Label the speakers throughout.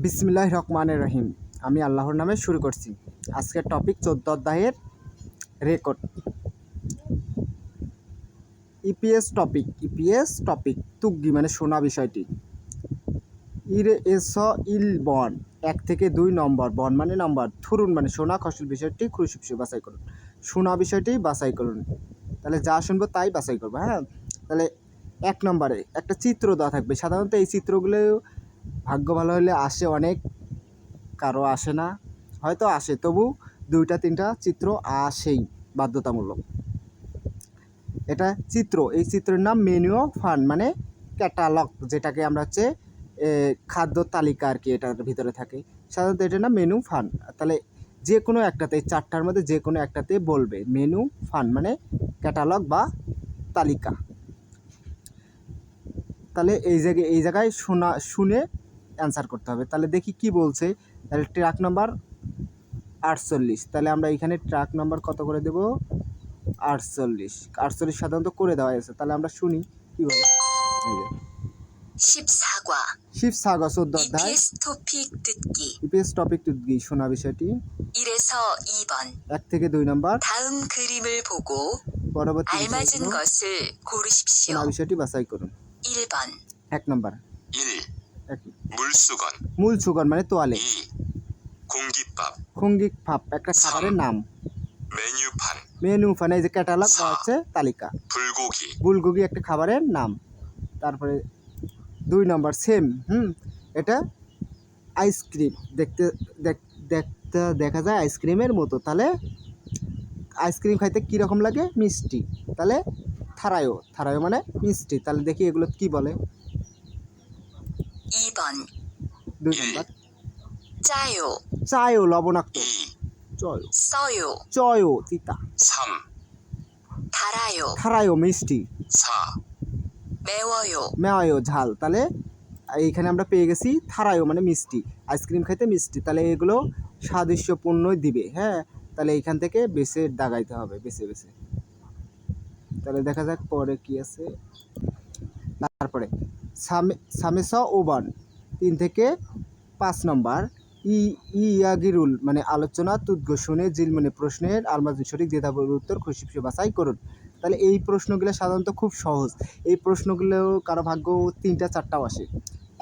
Speaker 1: বিসমিল্লাহির রহমানির রহিম। আমি আল্লাহর নামে শুরু করছি। আজকের টপিক 14 অধ্যায়ের রেকর্ড। ইপিএস টপিক তুগ্গি মানে শোনা বিষয়টি। ইরে এস ইল বন 1 থেকে 2 নম্বর, বন মানে নাম্বার, থুরুন মানে শোনা, খসল বিষয়টি খুশি বাছাই করুন। শোনা বিষয়টি বাছাই করুন। তাহলে যা শুনবো তাই বাছাই করবো। হ্যাঁ, তাহলে 1 নম্বরে একটা চিত্র দেওয়া থাকবে। সাধারণত এই চিত্রগুলো ভাগ্য ভালো হলে আসে, অনেক কারো আসে না, হয়তো আসে, তবু 2টা 3টা চিত্র আসেই বাধ্যতামূলক। এটা চিত্র, এই চিত্রের নাম মেনু ফান মানে ক্যাটালগ, যেটাকে আমরা হচ্ছে খাদ্য তালিকা আর কি, এটার ভিতরে থাকে। সাধারণত এটার নাম মেনু ফান। তাহলে যে কোনো একটাতে, 4টার মধ্যে যে কোনো একটাতে বলবে মেনু ফান মানে ক্যাটালগ বা তালিকা। তাহলে এই জায়গায় শুনে অ্যান্সার করতে হবে। তাহলে দেখি কি বলছে। তাহলে ট্র্যাক নাম্বার 48। তাহলে আমরা এখানে ট্র্যাক নাম্বার কত করে দেব? 48 সাধারণত করে দেওয়া হয়েছে। তাহলে আমরা শুনি কি বলে।
Speaker 2: 14과
Speaker 1: 14 অধ্যায় ইপিএস টপিক তুদ্গি শোনা বিষয়টি
Speaker 2: 1에서 2번
Speaker 1: 1 থেকে 2 নম্বর।
Speaker 2: 다음 그림을 보고
Speaker 1: পরবর্তী
Speaker 2: 알맞은 것을 고르십시오.
Speaker 1: শোনা বিষয়টি বাছাই করুন।
Speaker 2: 1번
Speaker 1: 1 নম্বর
Speaker 3: 1. 물수건.
Speaker 1: মূল সুগন মানে তোয়ালে।
Speaker 3: 2. 공깃밥.
Speaker 1: খঙ্গিক একটা খাবারের নাম।
Speaker 3: 메뉴판.
Speaker 1: মেনু ফান এই যে ক্যাটালগ বা হচ্ছে তালিকা।
Speaker 3: 불고기.
Speaker 1: বুলগোগি একটা খাবারের নাম। তারপরে 2 নম্বর সেম, এটা আইসক্রিম, দেখতে দেখা যায় আইসক্রিমের মতো। তাহলে আইসক্রিম খাইতে কীরকম লাগে? মিষ্টি। তাহলে থারায়ো মানে মিষ্টি। তাহলে দেখি এগুলো কি বলে।
Speaker 2: 2번
Speaker 1: 2 নম্বর
Speaker 2: 짜요
Speaker 1: লবণাক্ত।
Speaker 3: 2.
Speaker 2: 써요
Speaker 1: তিতা।
Speaker 3: 3.
Speaker 1: থারায়ো মিষ্টি।
Speaker 3: 4.
Speaker 2: 매워요
Speaker 1: ঝাল। তাহলে এইখানে আমরা পেয়ে গেছি থারায়ো মানে মিষ্টি, আইসক্রিম খাইতে মিষ্টি। তাহলে এগুলো সাদৃশ্যপূর্ণই দিবে। হ্যাঁ, তাহলে এইখান থেকে বেছে দাগাইতে হবে, বেছে। তাহলে দেখা যাক পরে কি আছে। তারপরে সামেস ওবান 3 থেকে 5 নম্বর ইয়াগিরুল মানে আলোচনা, তুদ্গ শুনে, জিল মানে প্রশ্নের, আলমাজি সঠিক দ্বিধাবোধ উত্তর খুশি বাছাই করুন। তাহলে এই প্রশ্নগুলো সাধারণত খুব সহজ। এই প্রশ্নগুলো কারো ভাগ্য 3টা 4টাও আসে,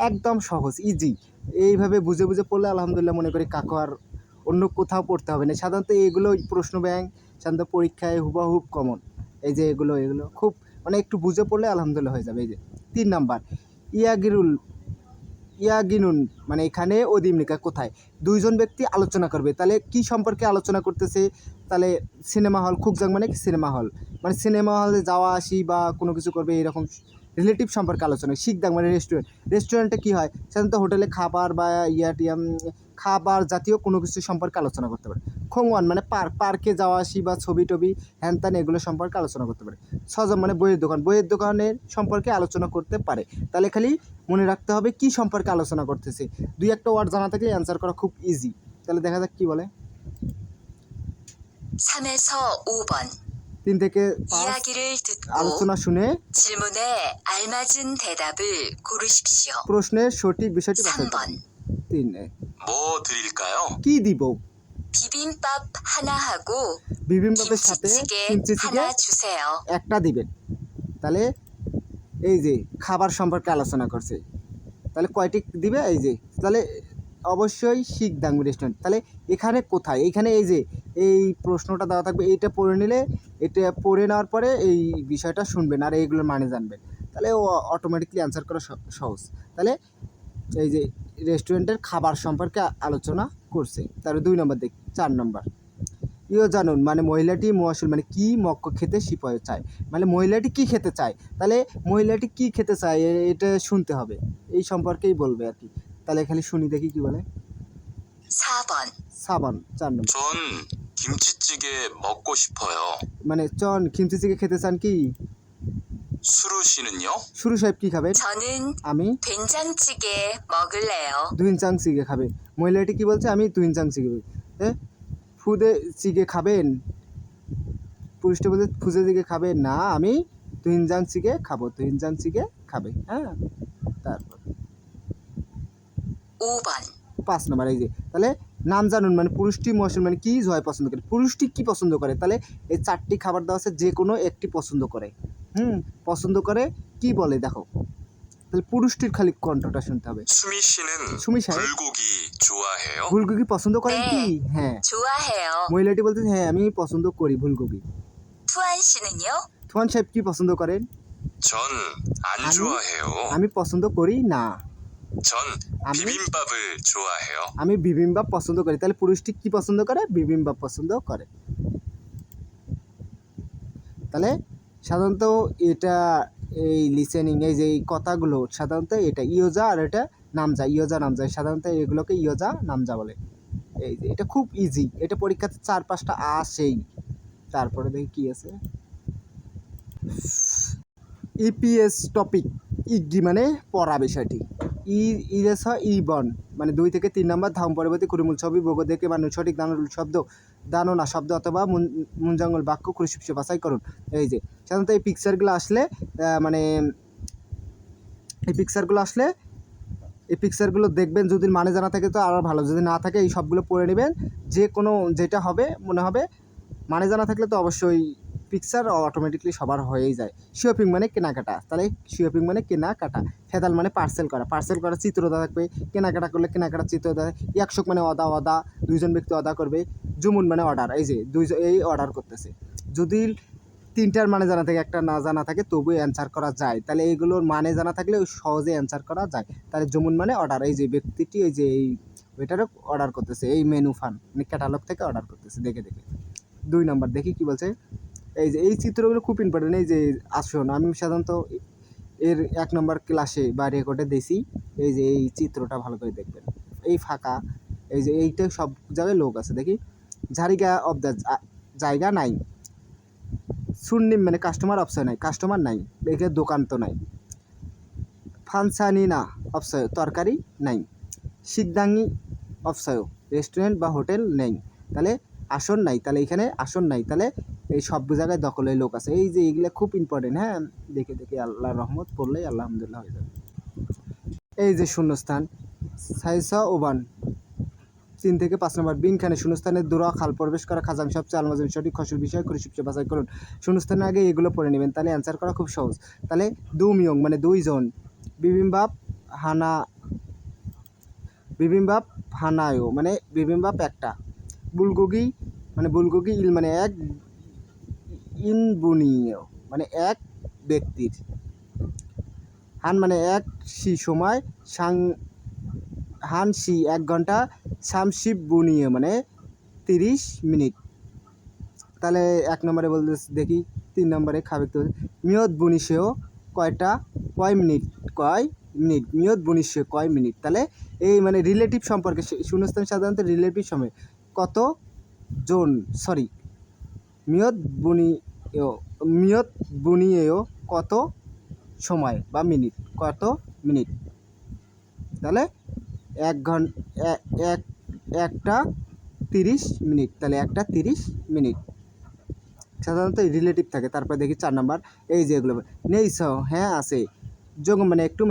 Speaker 1: একদম সহজ, ইজি। এইভাবে বুঝে পড়লে আলহামদুলিল্লাহ মনে করি কাকু আর অন্য কোথাও পড়তে হবে না। সাধারণত এইগুলো প্রশ্ন ব্যাংক সাধারণত পরীক্ষায় হুবাহুব কমন। এই যে এগুলো খুব মানে একটু বুঝে পড়লে আলহামদুলিল্লাহ হয়ে যাবে। এই যে 3 নাম্বার ইয়াগিনুন মানে এখানে অধিমনিকা কোথায়? 2 জন ব্যক্তি আলোচনা করবে। তাহলে কি সম্পর্কে আলোচনা করতেছে? তাহলে সিনেমা হল, খুকজাং মানে সিনেমা হল, মানে সিনেমা হলে যাওয়া আসি বা কোনো কিছু করবে এরকম রিলেটিভ সম্পর্কে আলোচনা। শিকদাং মানে রেস্টুরেন্টে কী হয়? সাধারণত হোটেলে খাবার বা খাবার জাতীয় কোনো কিছু সম্পর্কে আলোচনা করতে পারে। খোংওয়ান মানে পার্কে যাওয়া আসি বা ছবি টবি হ্যান ত্যান এগুলো সম্পর্কে আলোচনা করতে পারে। সজম মানে বইয়ের দোকানের সম্পর্কে আলোচনা করতে পারে। তাহলে খালি মনে রাখতে হবে কি সম্পর্কে আলোচনা করতেছে। 2-1টা ওয়ার্ড জানা থাকলে অ্যান্সার করা খুব ইজি। তাহলে দেখা যাক কি বলে।
Speaker 2: 3에서 5번
Speaker 1: 3 থেকে 5
Speaker 2: 이야기를 듣고
Speaker 1: আলোচনা শুনে
Speaker 2: 질문에 알맞은 대답을 고르십시오.
Speaker 1: প্রশ্নের সঠিক বিষয়টি বাছাই
Speaker 2: 3번
Speaker 1: করুন। 3
Speaker 3: 뭐 드릴까요?
Speaker 1: কি দিব?
Speaker 2: 비빔밥 하나 하고
Speaker 1: বিবিম্বাপের সাথে
Speaker 2: 김치찌개 하나 주세요.
Speaker 1: একটা দিবেন। তাহলে এই যে খাবার সম্পর্কে আলোচনা করছে, তাহলে কয়টি দিবে? এই যে, তাহলে অবশ্যই শিকদাং রেস্টুরেন্ট। তাহলে এখানে কোথায়? এইখানে এই যে এই প্রশ্নটা দেওয়া থাকবে, এইটা পড়ে নিলে, এটা পড়ে নেওয়ার পরে এই বিষয়টা শুনবেন আর এইগুলোর মানে জানবেন। তাহলে ও অটোমেটিকলি অ্যান্সার করা সহজ। তাহলে এই যে রেস্টুরেন্টের খাবার সম্পর্কে আলোচনা করছে। তাহলে 2 নম্বর দেখি। 4 নম্বর জানুন মানে মহিলাটি মোয়াসুল মানে কি মক্ক খেতে সিপাহী চায়, মানে মহিলাটি কি খেতে চায়। তাহলে মহিলাটি কি খেতে চায় এটা শুনতে হবে, এই সম্পর্কেই বলবে আর কি। তাহলে খালি শুনি দেখি কি বলে।
Speaker 2: 4번
Speaker 1: সাবান 4 নম্বর
Speaker 3: 전 김치찌개 먹고 싶어요.
Speaker 1: মানে চন খিমচিচিকে খেতে চান কি?
Speaker 3: 수루 씨는요?
Speaker 1: শুরু সাহেব কি খাবেন?
Speaker 2: 저는
Speaker 1: আমি
Speaker 2: 된장찌개 먹을래요.
Speaker 1: দুইনচাং চিগে খাবে। মহিলাটি কি বলছে? আমি দুইনচাং চিগে। ফুদে চিগে খাবেন? পুরুষটা বলছে ফুজে চিগে খাবে না, আমি দুইনচাং চিগে খাবো, দুইনচাং চিগে খাবে। হ্যাঁ, তারপর
Speaker 2: 5번
Speaker 1: 5 নম্বর এই যে তাহলে নাম জানুন মানে পুরুষটি মহাশূন্য মানে কি জয় পছন্দ করে, পুরুষটি কি পছন্দ করে, তাহলে এই 4টি খাবার দেওয়া আছে যে কোনো একটি পছন্দ করে। পছন্দ করে কি বলে দেখো, তাহলে পুরুষটির খালি কণ্ঠটা শুনতে হবে।
Speaker 3: 수미 씨는
Speaker 1: সুমি সাহেব
Speaker 3: 불고기 좋아해요?
Speaker 1: ফুলকপি পছন্দ করেন কি? হ্যাঁ,
Speaker 2: 좋아해요.
Speaker 1: মহিলাটি বলতেছে হ্যাঁ আমি পছন্দ করি ফুলকপি।
Speaker 2: 투안 씨는요?
Speaker 1: থুয়ান সাহেব কি পছন্দ করেন?
Speaker 3: 전 안
Speaker 1: 아니.
Speaker 3: 좋아해요.
Speaker 1: আমি পছন্দ করি না।
Speaker 3: 전
Speaker 1: 아니.
Speaker 3: 비빔밥을 좋아해요.
Speaker 1: আমি বিবিম্বাপ পছন্দ করি, তাহলে পুরুষটি কি পছন্দ করে? বিবিম্বাপ পছন্দ করে। তাহলে সাধারণত এটা এই লিসেনিং এই যে এই কথাগুলো সাধারণত এটা ইয়োজা আর এটা নামজা, ইয়োজা নামজা, সাধারণত এগুলোকে ইয়োজা নামজা বলে। এই যে এটা খুব ইজি, এটা পরীক্ষাতে 4-5টা আসেই। তারপরে দেখি কি আছে, ইপিএস টপিক ইগি মানে পড়া বিষয়টি, ইরেস হয় ইবন মানে 2 থেকে 3 নম্বর ধাম পরবর্তী কুড়িমূল ছবি বগ দেখে মানুষ সঠিক দানোর শব্দ দাননা শব্দ অথবা মুঞ্জাঙ্গল বাক্য খুশিপসে বাছাই করুন। এই যে সাধারণত এই পিকচারগুলো আসলে মানে এই পিকচারগুলো দেখবেন, যদি মানে জানা থাকে তো আরও ভালো, যদি না থাকে এই সবগুলো পড়ে নেবেন, যে কোনো যেটা হবে মনে হবে। মানে জানা থাকলে তো অবশ্যই পিকচার অটোমেটিকলি সবার হয়েই যায়। শপিং মানে কেনাকাটা, তাহলে শপিং মানে কেনাকাটা। ফেদাল মানে পার্সেল করা চিত্র দেওয়া থাকবে। কেনাকাটা করলে কেনাকাটা চিত্র দেওয়া। একশোক মানে অদা 2জন ব্যক্তি অদা করবে। জুমুন মানে অর্ডার, এই যে এই অর্ডার করতেছে। যদি 3টার মানে জানা থাকে, একটা না জানা থাকে, তবু অ্যান্সার করা যায়। তাহলে এইগুলোর মানে জানা থাকলে সহজে অ্যান্সার করা যায়। তাহলে জুমুন মানে অর্ডার, এই যে ব্যক্তিটি এই যে এই ওইটারও অর্ডার করতেছে, এই মেনু ফান মানে ক্যাটালগ থেকে অর্ডার করতেছে দেখে। 2 নম্বর দেখি কি বলছে, এই যে এই চিত্রগুলো খুব ইম্পর্টেন্ট। এই যে আসুন, আমি সাধারণত এর 1 নম্বর ক্লাসে বা রেকর্ডে দিয়েছি। এই যে এই চিত্রটা ভালো করে দেখবেন, এই ফাঁকা, এই যে এইটা সব জায়গায় লোক আছে দেখি। ঝাড়িগা অফ দ্য জায়গা নাই। সুন্নিম মানে কাস্টমার অপশন নাই, কাস্টমার নাই, এখানে দোকান তো নাই। ফানসানি না অপশয় তরকারি নাই। সিদ্ধাঙ্গি অপশয় রেস্টুরেন্ট বা হোটেল নেই, তাহলে আসন নাই, তাহলে এখানে আসন নাই, তাহলে এই সব জায়গায় দখলে লোক আছে। এই যে এইগুলো খুব ইম্পর্টেন্ট। হ্যাঁ, দেখে আল্লাহর রহমত পড়লেই আলহামদুলিল্লাহ হয়ে যাবে। এই যে শূন্যস্থান সাইসা ওবান 3 থেকে 5 নম্বর বিনখানে শূন্যস্থানের দূরা খাল প্রবেশ করা খাজাং সবচেয়ে আলমাজুন সঠিক খসুর বিষয় করে শিবসে বাছাই করুন। শূন্যস্থানের আগে এগুলো পড়ে নেবেন, তাহলে অ্যান্সার করা খুব সহজ। তাহলে দুমিয়ং মানে 2জন, বিবিম্বাপ হানায়ো মানে বিবিম্বাপ একটা, বুলগোগি মানে বুলগোগি ইল মানে এক, ইনবুনিও মানে এক ব্যক্তির, হান মানে এক সি সময়, হান সি 1 ঘন্টা, সামশিব বুনিয়ে মানে 30 মিনিট। তাহলে 1 নম্বরে বলতে দেখি 3 নম্বরে খাবে তো মিয়ত বুনিশেও কয় মিনিট মিয়ত বুনিশে কয় মিনিট। তাহলে এই মানে রিলেটিভ সম্পর্কে শূন্যস্থান সাধারণত রিলেটিভ সময় কত জন মিয়ত বুনিয়েও কত সময় বা মিনিট, কত মিনিট। তাহলে 1 ঘন্টা 1টা 30 মিনিট, তাহলে 1টা 30 মিনিট সাধারণত রিলেটিভ থাকে। তারপর দেখি 4 নম্বর, এই যে এগুলো নেই হ্যাঁ আছে, যোগ মানে একটু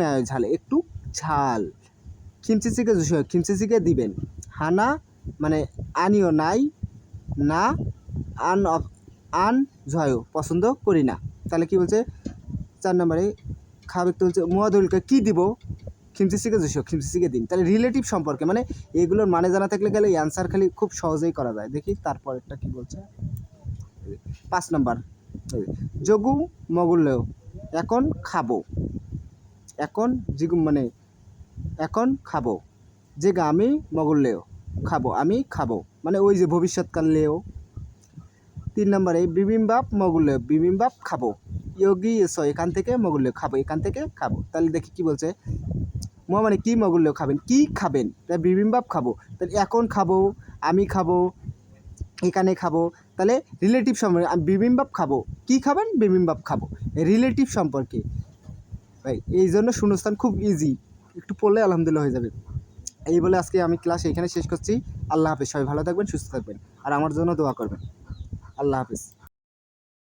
Speaker 1: একটু ঝাল। খিমচিচিকে দিবেন। হানা মানে আনিও নাই, না আন জয়ও পছন্দ করি না। তাহলে কি বলছে 4 নম্বরে খাবে তুলছে মুয়াদুলকে কি দিব, খিমচিচিকে দিন। তাহলে রিলেটিভ সম্পর্কে মানে এগুলোর মানে জানা থাকলে গেলে অ্যান্সার খালি খুব সহজেই করা যায়। দেখি তারপরেরটা কি বলছে। 5 নম্বর যোগু মগুল্লেও এখন খাবো, এখন জিগুম মানে এখন খাবো, যেগা আমি মগুল্লেও খাবো, আমি খাবো মানে ওই যে ভবিষ্যৎকাল লেও। 3 নম্বরে বিবিম্বাপ মগুল্লেও বিবিম্বাপ খাবো, ইয়োগি এসো এখান থেকে মগুল্লেও খাবো, এখান থেকে খাবো। তাহলে দেখি কি বলছে, মানে কি মগুল্লেও খাবেন, কি খাবেন, তাই বিবিম্বাপ খাবো, তাহলে এখন খাবো, আমি খাবো, এখানে খাবো। তাহলে রিলেটিভ সম্পর্কে আমি বিবিম্বাপ খাবো, কি খাবেন, বিবিম্বাপ খাবো, রিলেটিভ সম্পর্কে ভাই। এই জন্য শূন্যস্থান খুব ইজি, একটু পড়লে আলহামদুলিল্লাহ হয়ে যাবে। এই বলে আজকে আমি ক্লাস এখানে শেষ করছি। আল্লাহ হাফেজ, সবাই ভালো থাকবেন, সুস্থ থাকবেন, আর আমার জন্য দোয়া করবেন। আল্লাহ হাফেজ।